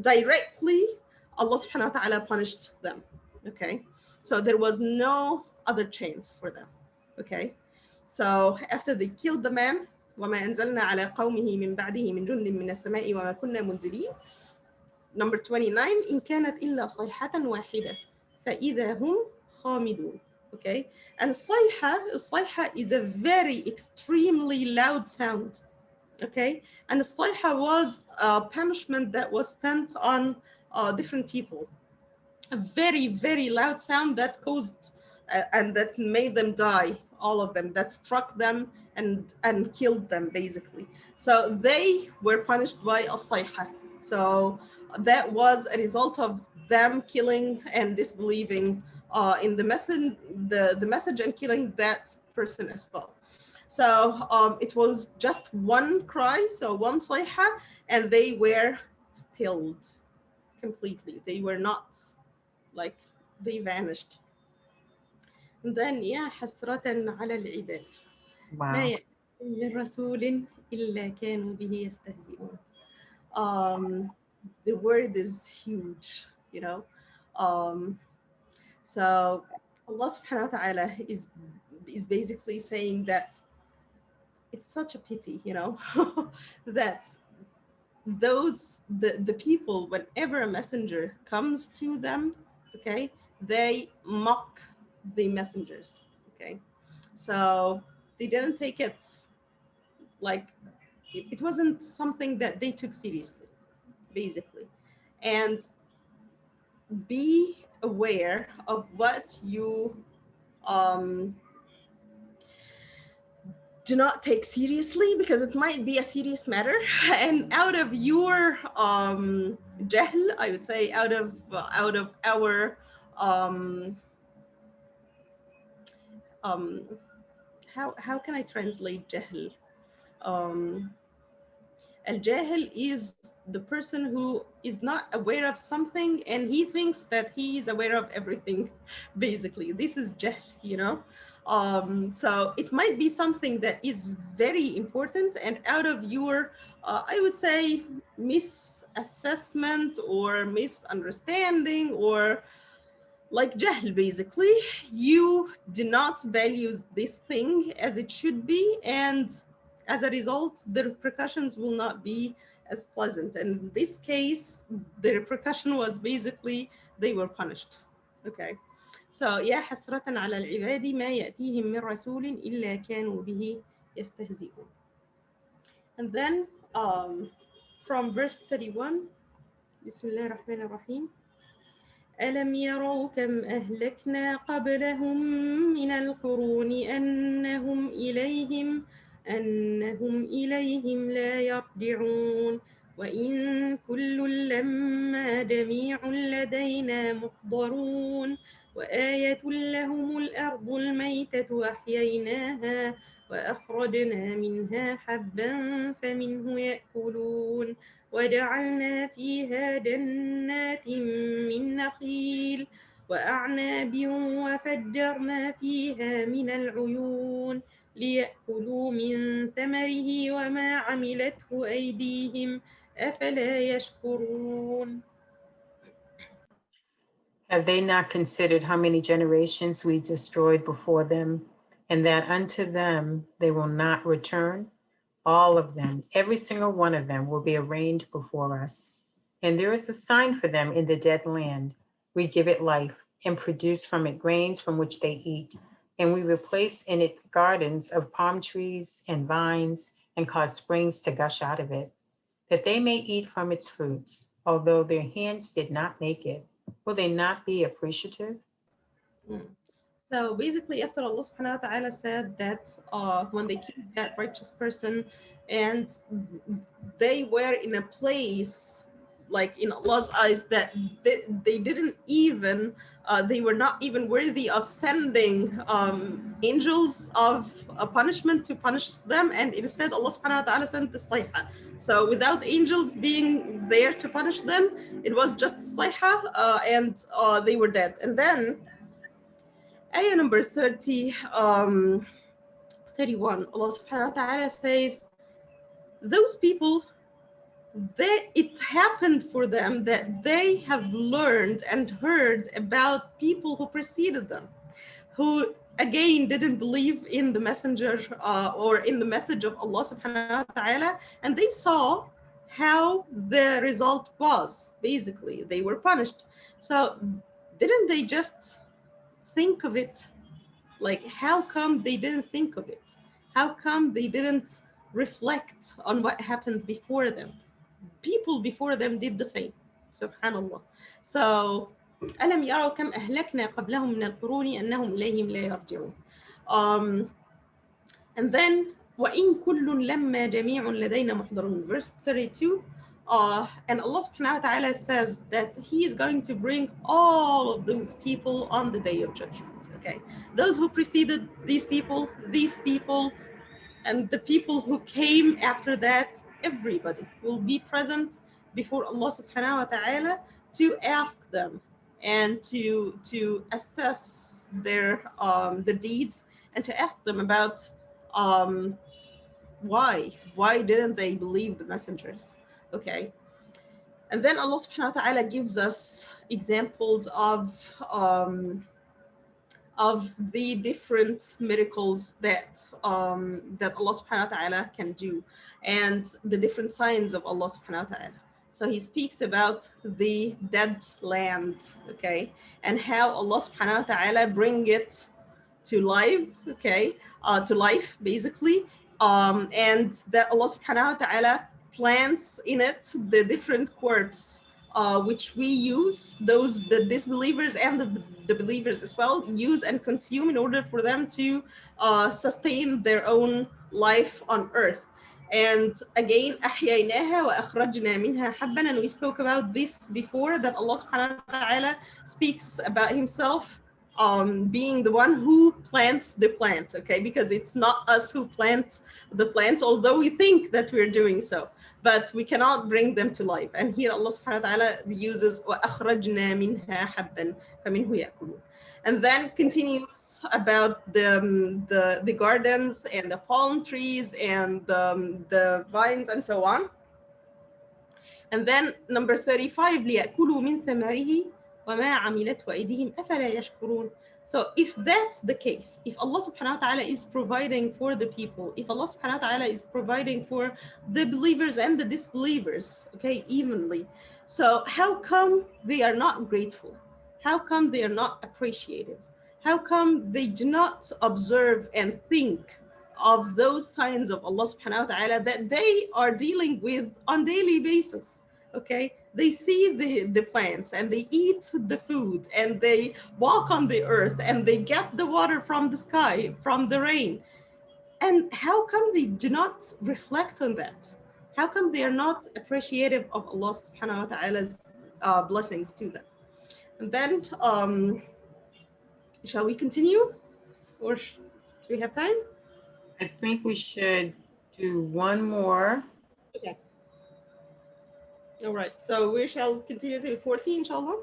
directly, Allah subhanahu wa ta'ala punished them, okay? So there was no other chance for them, okay? So after they killed the man, وما أنزلنا على قومه من بعده من جند من السماء وما كنا منزلين. Number 29, إن كانت إلا صيحة واحدة فإذا هم خامدون. Okay, and الصيحة is a very extremely loud sound. Okay, and الصيحة was a punishment that was sent on different people. A very, very loud sound that caused and that made them die, all of them, that struck them and killed them, basically. So they were punished by a sayha. So that was a result of them killing and disbelieving in the message and killing that person as well. So it was just one cry, so one sayha, and they were stilled completely. They were not, like, they vanished. And then يا حسرة على العباد ما Wow. يأتي من رسول إلا كانوا به يستهزئون. Um, the word is huge, you know. Um, so Allah subhanahu wa ta'ala is basically saying that it's such a pity, that the people, whenever a messenger comes to them, okay, they mock the messengers, okay. So they didn't take it, like, it wasn't something that they took seriously, basically. And be aware of what you um, do not take seriously, because it might be a serious matter. And out of your jahl, I would say, out of our um, um, how can I translate jahl? um, Al-jahil is the person who is not aware of something and he thinks that he is aware of everything. Basically, this is jahl. So it might be something that is very important, and out of your, I would say, misassessment or misunderstanding, or like jahl, basically, you do not value this thing as it should be, and as a result the repercussions will not be as pleasant. And in this case, the repercussion was basically they were punished. Okay, so يا حسرة على العباد ما يأتيهم من رسول إلا كانوا به يستهزئون. And then from verse 31, بسم الله الرحمن الرحيم. ألم يروا كم أهلكنا قبلهم من القرون أنهم إليهم لا يرجعون وإن كل لما جميع لدينا محضرون وآية لهم الأرض الميتة أحييناها وأخرجنا منها حبا فمنه يأكلون وجعلنا فيها جنات من نخيل وأعناب وفجرنا فيها من العيون ليأكلوا من ثمره وما عملته أيديهم أفلا يشكرون. Have they not considered how many generations we destroyed before them, and that unto them they will not return? All of them, every single one of them, will be arraigned before us. And there is a sign for them in the dead land. We give it life and produce from it grains from which they eat. And we replace in it gardens of palm trees and vines and cause springs to gush out of it, that they may eat from its fruits, although their hands did not make it. Will they not be appreciative? So basically, after Allah subhanahu wa ta'ala said that when they killed that righteous person and they were in a place, like in Allah's eyes, that they didn't even, they were not even worthy of sending angels of a punishment to punish them. And instead, Allah subhanahu wa ta'ala sent the slayha. So without angels being there to punish them, it was just slayha, and they were dead. And then ayah number 31, Allah subhanahu wa ta'ala says, those people, it happened for them that they have learned and heard about people who preceded them, who again didn't believe in the messenger or in the message of Allah subhanahu wa ta'ala, and they saw how the result was. Basically, they were punished. So didn't they just think of it? Like, how come they didn't think of it? How come they didn't reflect on what happened before them? People before them did the same. Subhanallah. So, ألم يروا كم أهلكنا قبلهم من القرون أنهم إليهم لا يرجعون. And then وإن كل لما جميع لدينا محضرون. Verse 32. And Allah subhanahu wa ta'ala says that He is going to bring all of those people on the day of judgment. Okay, those who preceded these people, and the people who came after that, everybody will be present before Allah subhanahu wa ta'ala to ask them and to assess their the deeds, and to ask them about why didn't they believe the messengers. Okay, and then Allah subhanahu wa ta'ala gives us examples of the different miracles that that Allah subhanahu wa ta'ala can do, and the different signs of Allah subhanahu wa ta'ala. So He speaks about the dead land, okay, and how Allah subhanahu wa ta'ala bring it to life, okay, to life basically, and that Allah subhanahu wa ta'ala plants in it the different quirks which we use, the disbelievers and the believers as well use and consume in order for them to sustain their own life on earth. And again, أحييناها وأخرجنا منها حبا, and we spoke about this before, that Allah subhanahu wa ta'ala speaks about Himself being the one who plants the plants, okay, because it's not us who plant the plants, although we think that we're doing so, but we cannot bring them to life. And here Allah subhanahu wa ta'ala uses وَأَخْرَجْنَا مِنْهَا حَبًّا فَمِنْهُ يَأْكُلُونَ, and then continues about the gardens and the palm trees and the vines and so on. And then number 35, لِيَأْكُلُوا مِنْ ثَمَرِهِ وَمَا عَمِلَتْهُ أَيْدِيهِمْ أَفَلَا يَشْكُرُونَ. So if that's the case, if Allah subhanahu wa ta'ala is providing for the people, if Allah subhanahu wa ta'ala is providing for the believers and the disbelievers, okay, evenly, so how come they are not grateful? How come they are not appreciative? How come they do not observe and think of those signs of Allah subhanahu wa ta'ala that they are dealing with on daily basis? Okay, They see the plants and they eat the food and they walk on the earth and they get the water from the sky, from the rain. And how come they do not reflect on that? How come they are not appreciative of Allah subhanahu wa ta'ala's blessings to them? And then, shall we continue? Or do we have time? I think we should do one more. Okay. All right. So we shall continue to 14, inshallah.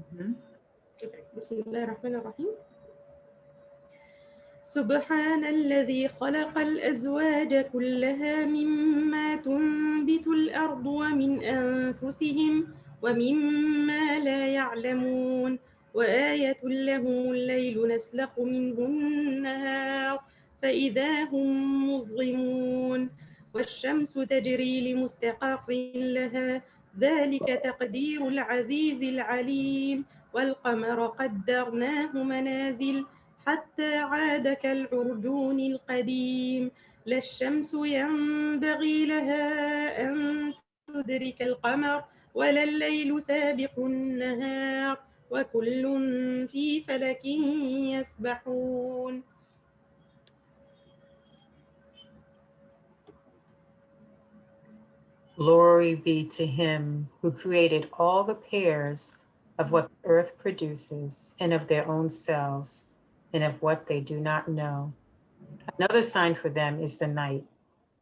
Mhm. Okay. Bismillah ar-Rahman ar-Rahim. سبحان الذي خلق الأزواج كلها مما تنبت الأرض ومن أنفسهم ومما لا يعلمون وآية لهم الليل نسلخ منه النهار فإذا هم مظلمون والشمس تجري لمستقر لها ذلك تقدير العزيز العليم والقمر قدرناه منازل حتى عاد كالعرجون القديم لا الشمس ينبغي لها أن تدرك القمر ولا الليل سابق النهار وكل في فلك يسبحون. Glory be to him who created all the pairs of what the earth produces and of their own selves and of what they do not know. Another sign for them is the night.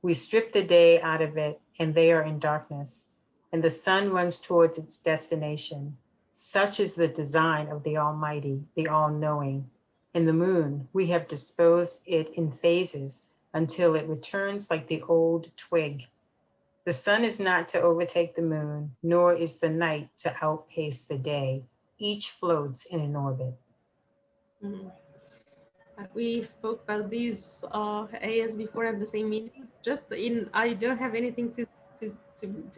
We strip the day out of it and they are in darkness, and the sun runs towards its destination. Such is the design of the Almighty, the All-Knowing. And the moon, we have disposed it in phases until it returns like the old twig. The sun is not to overtake the moon, nor is the night to outpace the day. Each floats in an orbit. Mhm. We spoke about these ayahs before at the same meetings. Just in, I don't have anything to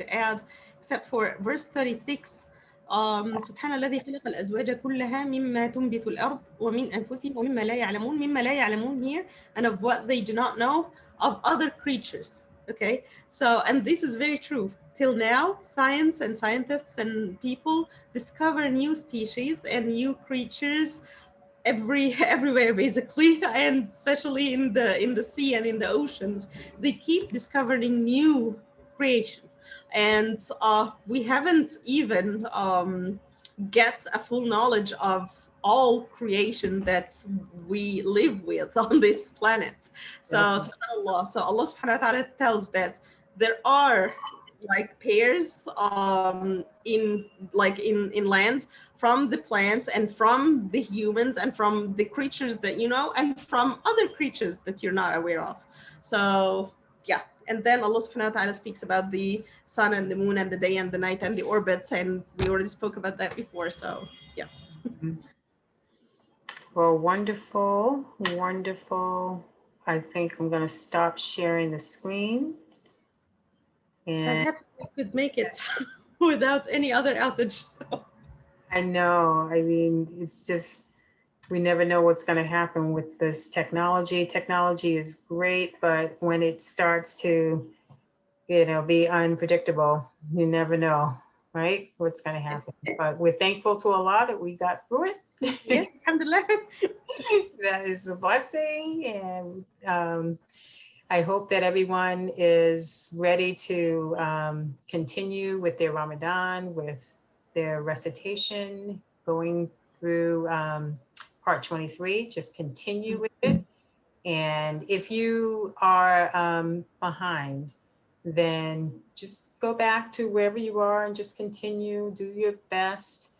add except for verse 36. سبحان الذي خلق الأزواج كلها مما تنبت الأرض ومن أنفسهم ومما لا يعلمون. مما لا يعلمون here, and of what they do not know of other creatures. Okay, so, and this is very true. Till now, science and scientists and people discover new species and new creatures everywhere basically, and especially in the sea and in the oceans. They keep discovering new creation, and we haven't even get a full knowledge of all creation that we live with on this planet. So subhanallah, so Allah subhanahu wa ta'ala tells that there are like pairs in land, from the plants and from the humans and from the creatures that you know and from other creatures that you're not aware of. So yeah, and then Allah subhanahu wa ta'ala speaks about the sun and the moon and the day and the night and the orbits, and we already spoke about that before. So yeah. Well, wonderful, wonderful. I think I'm going to stop sharing the screen. I'm And happy we could make it without any other outage. So. I know, I mean, it's just, we never know what's going to happen with this technology. Technology is great, but when it starts to, be unpredictable, you never know, right? What's going to happen. But we're thankful to Allah that we got through it. Yes, alhamdulillah. That is a blessing. And I hope that everyone is ready to continue with their Ramadan, with their recitation, going through part 23. Just continue with it. And if you are behind, then just go back to wherever you are and just continue, do your best.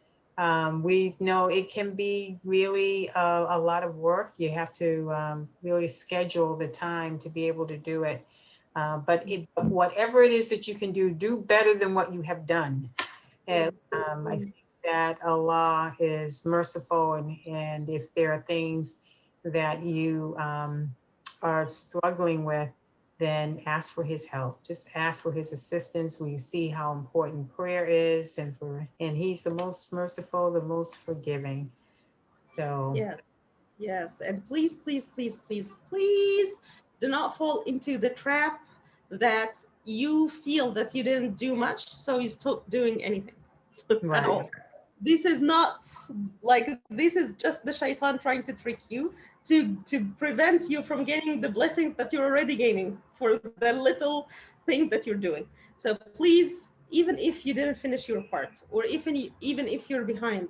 We know it can be really a lot of work. You have to really schedule the time to be able to do it. But whatever it is that you can do better than what you have done. And I think that Allah is merciful, and if there are things that you are struggling with, then ask for his help. Just ask for his assistance. We see how important prayer is, and he's the most merciful, the most forgiving. So Yes, and please, please, please, please, please do not fall into the trap that you feel that you didn't do much, so you stop doing anything at Right. all. This is not like, this is just the shaitan trying to trick you to prevent you from gaining the blessings that you're already gaining for the little thing that you're doing. So please, even if you didn't finish your part, or even if you're behind,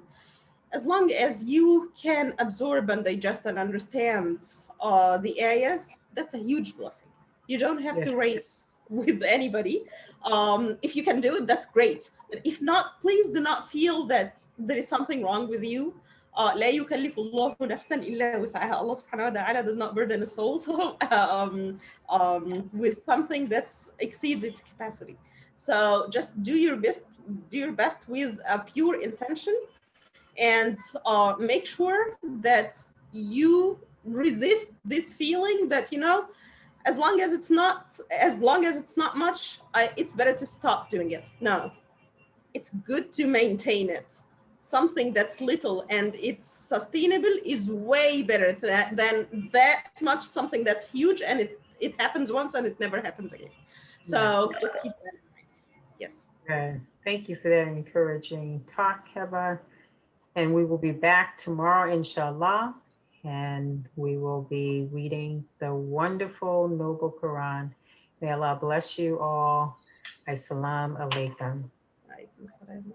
as long as you can absorb and digest and understand the areas, that's a huge blessing. You don't have to Yes. race with anybody. If you can do it, that's great. But if not, please do not feel that there is something wrong with you. لا يكلف الله نفسا إلا وسعها. Allah subhanahu wa ta'ala does not burden a soul with something that exceeds its capacity. So just do your best with a pure intention, and make sure that you resist this feeling that, as long as it's not much, it's better to stop doing it. No, it's good to maintain it. Something that's little and it's sustainable is way better than that much something that's huge and it happens once and it never happens again. Yeah. So just keep that in mind. Yes. Thank you for that encouraging talk, Heba. And we will be back tomorrow, inshallah. And we will be reading the wonderful, noble Quran. May Allah bless you all. Assalamu alaikum. Alaikum salam.